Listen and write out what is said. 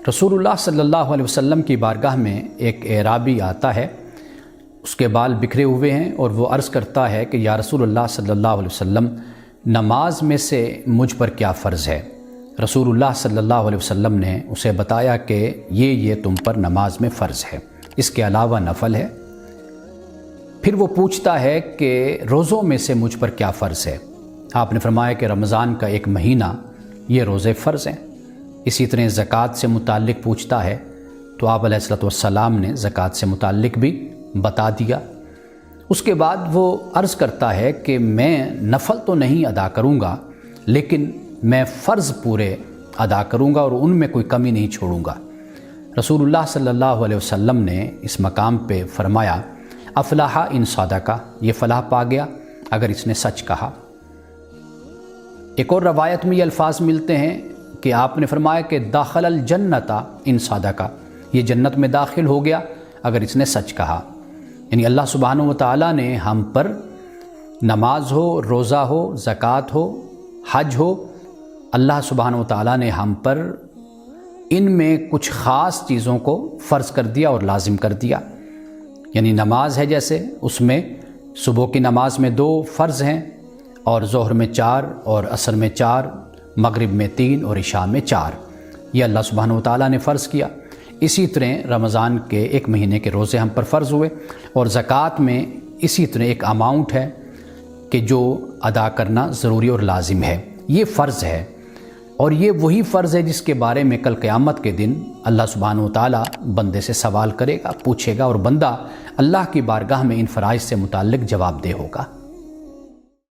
رسول اللہ صلی اللہ علیہ وسلم کی بارگاہ میں ایک اعرابی آتا ہے، اس کے بال بکھرے ہوئے ہیں اور وہ عرض کرتا ہے کہ یا رسول اللہ صلی اللہ علیہ وسلم، نماز میں سے مجھ پر کیا فرض ہے؟ رسول اللہ صلی اللہ علیہ وسلم نے اسے بتایا کہ یہ تم پر نماز میں فرض ہے، اس کے علاوہ نفل ہے۔ پھر وہ پوچھتا ہے کہ روزوں میں سے مجھ پر کیا فرض ہے؟ آپ نے فرمایا کہ رمضان کا ایک مہینہ یہ روزے فرض ہیں۔ اسی طرح زکوٰۃ سے متعلق پوچھتا ہے تو آپ علیہ السلام نے زکوٰۃ سے متعلق بھی بتا دیا۔ اس کے بعد وہ عرض کرتا ہے کہ میں نفل تو نہیں ادا کروں گا، لیکن میں فرض پورے ادا کروں گا اور ان میں کوئی کمی نہیں چھوڑوں گا۔ رسول اللہ صلی اللہ علیہ وسلم نے اس مقام پہ فرمایا افلاح ان صدقہ، یہ فلاح پا گیا اگر اس نے سچ کہا۔ ایک اور روایت میں یہ الفاظ ملتے ہیں کہ آپ نے فرمایا کہ داخل الجنت ان صدقہ، یہ جنت میں داخل ہو گیا اگر اس نے سچ کہا۔ یعنی اللہ سبحانہ و تعالیٰ نے ہم پر نماز ہو، روزہ ہو، زکوٰۃ ہو، حج ہو، اللہ سبحانہ و تعالیٰ نے ہم پر ان میں کچھ خاص چیزوں کو فرض کر دیا اور لازم کر دیا۔ یعنی نماز ہے، جیسے اس میں صبح کی نماز میں 2 فرض ہیں، اور ظہر میں 4 اور عصر میں 4، مغرب میں 3 اور عشاء میں 4، یہ اللہ سبحانہ و تعالیٰ نے فرض کیا۔ اسی طرح رمضان کے ایک مہینے کے روزے ہم پر فرض ہوئے، اور زکوٰۃ میں اسی طرح ایک اماؤنٹ ہے کہ جو ادا کرنا ضروری اور لازم ہے، یہ فرض ہے۔ اور یہ وہی فرض ہے جس کے بارے میں کل قیامت کے دن اللہ سبحانہ و تعالیٰ بندے سے سوال کرے گا، پوچھے گا، اور بندہ اللہ کی بارگاہ میں ان فرائض سے متعلق جواب دہ ہوگا۔